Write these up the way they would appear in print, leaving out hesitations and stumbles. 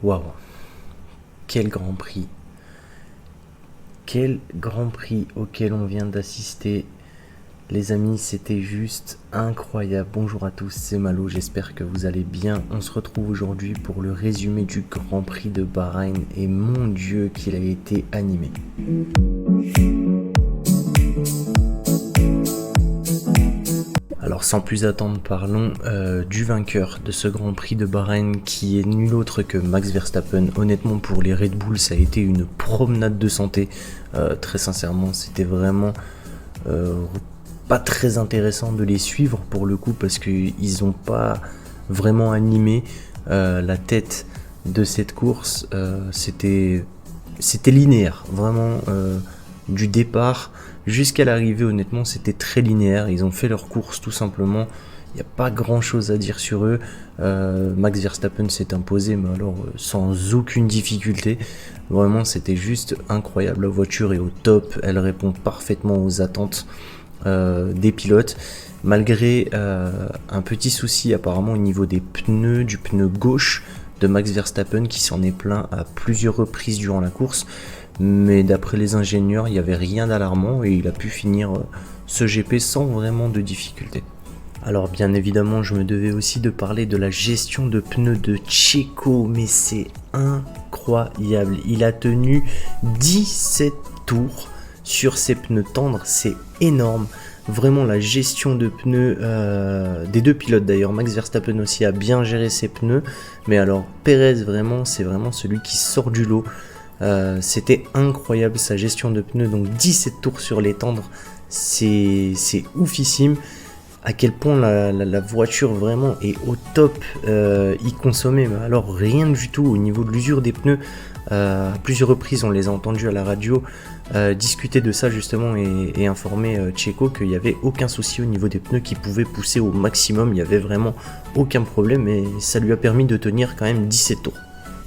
Waouh, quel grand prix! Quel grand prix auquel on vient d'assister. Les amis, c'était juste incroyable. Bonjour à tous, c'est Malo, j'espère que vous allez bien. On se retrouve aujourd'hui pour le résumé du Grand Prix de Bahreïn et mon Dieu qu'il a été animé. Alors sans plus attendre, parlons du vainqueur de ce Grand Prix de Bahreïn qui est nul autre que Max Verstappen. Honnêtement, pour les Red Bull, ça a été une promenade de santé. Très sincèrement, c'était vraiment pas très intéressant de les suivre pour le coup parce qu'ils n'ont pas vraiment animé la tête de cette course. C'était linéaire, vraiment du départ jusqu'à l'arrivée. Honnêtement, c'était très linéaire. Ils ont fait leur course tout simplement. Il n'y a pas grand chose à dire sur eux. Max Verstappen s'est imposé, mais alors sans aucune difficulté. Vraiment, c'était juste incroyable. La voiture est au top. Elle répond parfaitement aux attentes des pilotes. Malgré un petit souci apparemment au niveau des pneus, du pneu gauche de Max Verstappen qui s'en est plaint à plusieurs reprises durant la course. Mais d'après les ingénieurs, il n'y avait rien d'alarmant et il a pu finir ce GP sans vraiment de difficulté. Alors bien évidemment, je me devais aussi de parler de la gestion de pneus de Checo, mais c'est incroyable. Il a tenu 17 tours sur ses pneus tendres, c'est énorme. Vraiment la gestion de pneus des deux pilotes d'ailleurs. Max Verstappen aussi a bien géré ses pneus, mais alors Perez vraiment, c'est vraiment celui qui sort du lot. C'était incroyable sa gestion de pneus, donc 17 tours sur les tendres, c'est oufissime. À quel point la voiture vraiment est au top, y consommait mais alors rien du tout au niveau de l'usure des pneus. À plusieurs reprises on les a entendus à la radio discuter de ça justement et informer Checo qu'il n'y avait aucun souci au niveau des pneus, qui pouvaient pousser au maximum, il n'y avait vraiment aucun problème et ça lui a permis de tenir quand même 17 tours.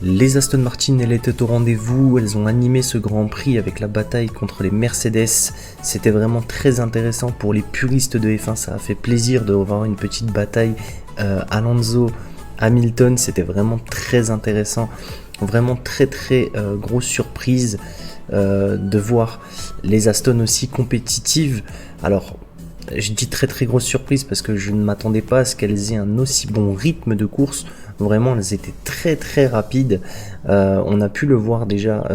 Les Aston Martin, elles étaient au rendez-vous, elles ont animé ce Grand Prix avec la bataille contre les Mercedes. C'était vraiment très intéressant pour les puristes de F1, ça a fait plaisir de voir une petite bataille Alonso, Hamilton, c'était vraiment très intéressant. Vraiment très grosse surprise de voir les Aston aussi compétitives. Alors je dis très grosse surprise parce que je ne m'attendais pas à ce qu'elles aient un aussi bon rythme de course. Vraiment, elles étaient très rapides. On a pu le voir déjà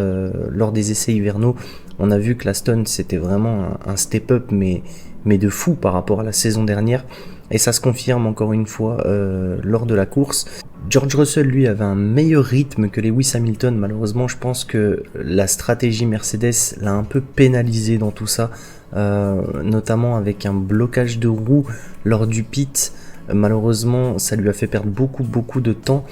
lors des essais hivernaux. On a vu que l'Aston c'était vraiment un step-up, mais de fou par rapport à la saison dernière. Et ça se confirme encore une fois lors de la course. George Russell, lui, avait un meilleur rythme que Lewis Hamilton. Malheureusement, je pense que la stratégie Mercedes l'a un peu pénalisé dans tout ça, notamment avec un blocage de roue lors du pit. Malheureusement, ça lui a fait perdre beaucoup de temps.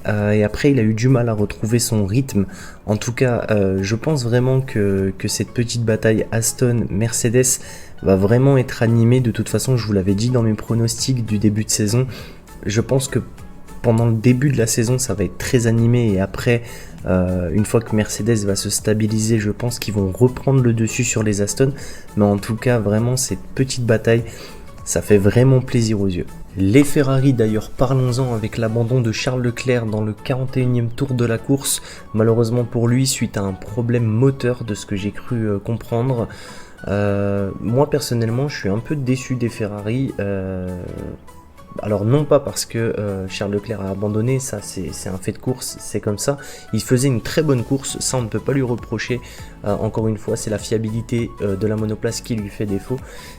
Et après, il a eu du mal à retrouver son rythme. En tout cas, je pense vraiment que cette petite bataille Aston-Mercedes va vraiment être animée. De toute façon, je vous l'avais dit dans mes pronostics du début de saison. Je pense que pendant le début de la saison, ça va être très animé. Et après, une fois que Mercedes va se stabiliser, je pense qu'ils vont reprendre le dessus sur les Aston. Mais en tout cas, vraiment, cette petite bataille, ça fait vraiment plaisir aux yeux. Les Ferrari d'ailleurs, parlons-en, avec l'abandon de Charles Leclerc dans le 41e tour de la course. Malheureusement pour lui, suite à un problème moteur de ce que j'ai cru comprendre. Moi personnellement, je suis un peu déçu des Ferrari. Alors non pas parce que Charles Leclerc a abandonné, ça c'est un fait de course, c'est comme ça. Il faisait une très bonne course, ça on ne peut pas lui reprocher. Encore une fois, c'est la fiabilité de la monoplace qui lui fait défaut.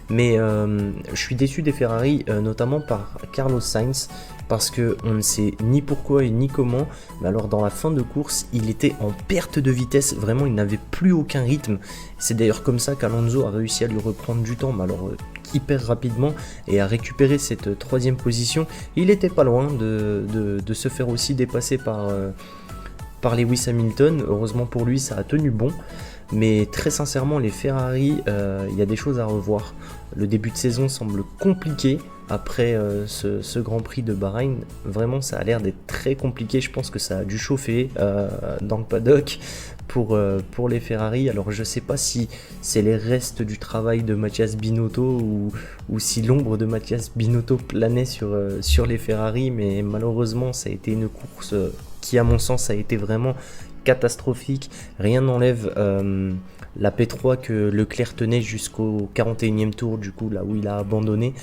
Mais je suis déçu des Ferrari, notamment par Carlos Sainz, parce que on ne sait ni pourquoi et ni comment. Mais alors dans la fin de course, il était en perte de vitesse, vraiment il n'avait plus aucun rythme. C'est d'ailleurs comme ça qu'Alonso a réussi à lui reprendre du temps, mais alors hyper rapidement, et à récupérer cette troisième position. Il était pas loin de se faire aussi dépasser par Lewis Hamilton. Heureusement pour lui, ça a tenu bon. Mais très sincèrement, les Ferrari, il y a des choses à revoir. Le début de saison semble compliqué après ce Grand Prix de Bahreïn. Vraiment, ça a l'air d'être très compliqué. Je pense que ça a dû chauffer dans le paddock pour les Ferrari. Alors je sais pas si c'est les restes du travail de Mathias Binotto ou si l'ombre de Mathias Binotto planait sur les Ferrari, mais malheureusement ça a été une course qui à mon sens a été vraiment catastrophique. Rien n'enlève la P3 que Leclerc tenait jusqu'au 41e tour, du coup là où il a abandonné,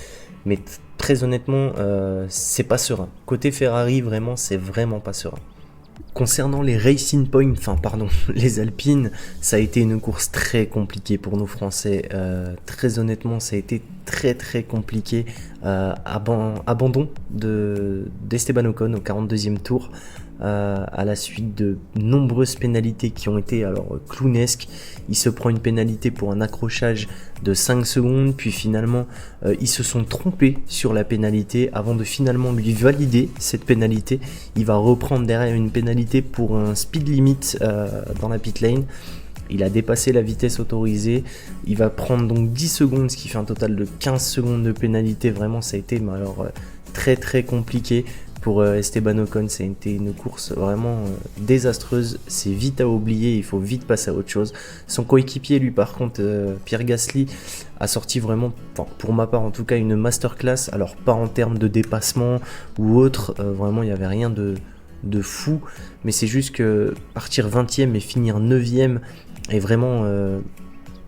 mais très honnêtement c'est pas serein. Côté Ferrari, vraiment c'est vraiment pas serein. Concernant les Racing Point, les Alpines, ça a été une course très compliquée pour nous Français. Très honnêtement, ça a été très compliqué. Abandon d'Esteban Ocon au 42e tour. À la suite de nombreuses pénalités qui ont été clownesques. Il se prend une pénalité pour un accrochage de 5 secondes, puis finalement ils se sont trompés sur la pénalité avant de finalement lui valider cette pénalité. Il va reprendre derrière une pénalité pour un speed limit dans la pit lane. Il a dépassé la vitesse autorisée, il va prendre donc 10 secondes, ce qui fait un total de 15 secondes de pénalité. Vraiment ça a été très compliqué pour Esteban Ocon. Ça a été une course vraiment désastreuse, c'est vite à oublier, il faut vite passer à autre chose. Son coéquipier lui par contre, Pierre Gasly, a sorti vraiment, pour ma part en tout cas, une masterclass. Alors pas en termes de dépassement ou autre, vraiment il n'y avait rien de fou, mais c'est juste que partir 20e et finir 9e est vraiment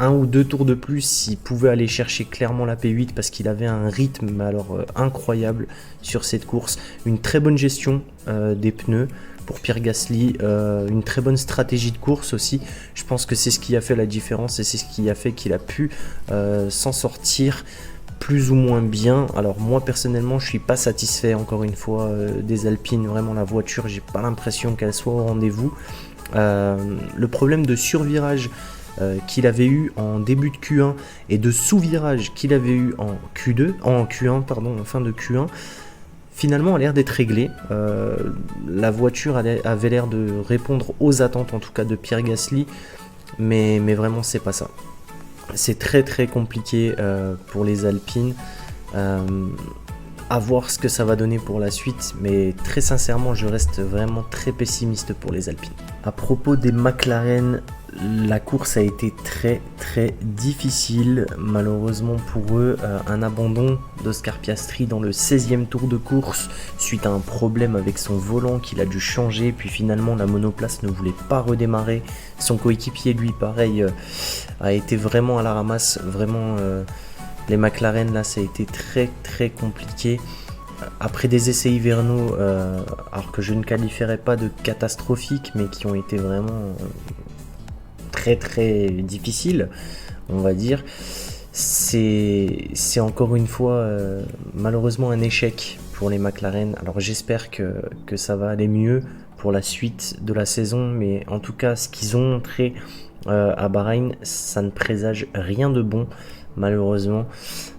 un ou deux tours de plus, il pouvait aller chercher clairement la P8 parce qu'il avait un rythme incroyable sur cette course. Une très bonne gestion des pneus pour Pierre Gasly, une très bonne stratégie de course aussi. Je pense que c'est ce qui a fait la différence et c'est ce qui a fait qu'il a pu s'en sortir plus ou moins bien. Alors moi personnellement je suis pas satisfait encore une fois des Alpines. Vraiment la voiture, j'ai pas l'impression qu'elle soit au rendez-vous. Le problème de survirage qu'il avait eu en début de Q1 et de sous-virage qu'il avait eu en fin de Q1, finalement a l'air d'être réglé. La voiture avait l'air de répondre aux attentes en tout cas de Pierre Gasly, mais vraiment c'est pas ça. C'est très compliqué pour les Alpines. À voir ce que ça va donner pour la suite, mais très sincèrement je reste vraiment très pessimiste pour les Alpines. À propos des McLaren, la course a été très difficile. Malheureusement pour eux, un abandon d'Oscar Piastri dans le 16e tour de course suite à un problème avec son volant qu'il a dû changer, puis finalement la monoplace ne voulait pas redémarrer. Son coéquipier lui pareil a été vraiment à la ramasse. Vraiment les McLaren là ça a été très compliqué. Après des essais hivernaux, alors que je ne qualifierais pas de catastrophiques, mais qui ont été vraiment très difficiles, on va dire, c'est encore une fois malheureusement un échec pour les McLaren. Alors j'espère que ça va aller mieux pour la suite de la saison, mais en tout cas ce qu'ils ont montré à Bahreïn, ça ne présage rien de bon malheureusement.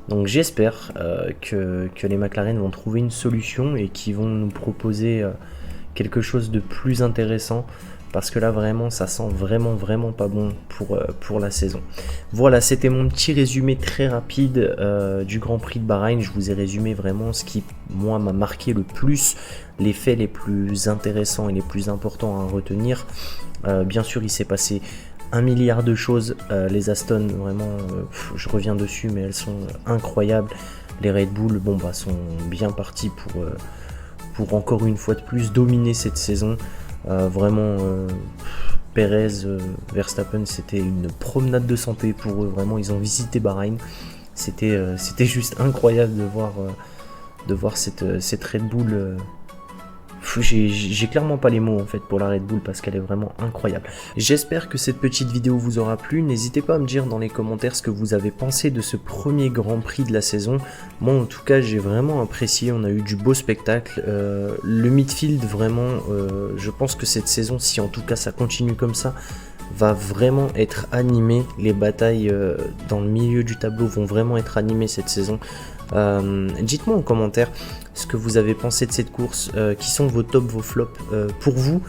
Donc j'espère que les McLaren vont trouver une solution et qu'ils vont nous proposer quelque chose de plus intéressant, parce que là vraiment ça sent vraiment pas bon pour la saison. Voilà, c'était mon petit résumé très rapide du Grand Prix de Bahreïn. Je vous ai résumé vraiment ce qui moi m'a marqué le plus, les faits les plus intéressants et les plus importants à retenir. Bien sûr il s'est passé 1 milliard de choses. Les Aston, vraiment, je reviens dessus, mais elles sont incroyables. Les Red Bull, sont bien partis pour encore une fois de plus dominer cette saison. Vraiment, Perez, Verstappen, c'était une promenade de santé pour eux. Vraiment, ils ont visité Bahreïn. C'était juste incroyable de voir cette Red Bull. J'ai clairement pas les mots en fait pour la Red Bull parce qu'elle est vraiment incroyable. J'espère que cette petite vidéo vous aura plu. N'hésitez pas à me dire dans les commentaires ce que vous avez pensé de ce premier Grand Prix de la saison. Moi en tout cas j'ai vraiment apprécié, on a eu du beau spectacle. Le midfield vraiment, je pense que cette saison, si en tout cas ça continue comme ça, va vraiment être animé. Les batailles dans le milieu du tableau vont vraiment être animées cette saison. Dites-moi en commentaire ce que vous avez pensé de cette course, qui sont vos tops, vos flops pour vous,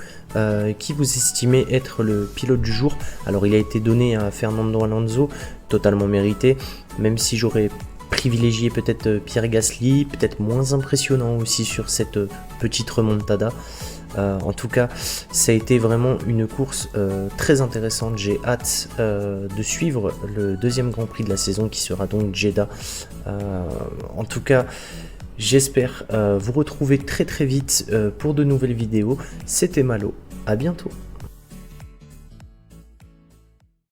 qui vous estimez être le pilote du jour. Alors il a été donné à Fernando Alonso, totalement mérité, même si j'aurais privilégié peut-être Pierre Gasly, peut-être moins impressionnant aussi sur cette petite remontada. En tout cas, ça a été vraiment une course très intéressante. J'ai hâte de suivre le deuxième Grand Prix de la saison qui sera donc Jeddah. En tout cas, J'espère vous retrouver très vite pour de nouvelles vidéos. C'était Malo, à bientôt.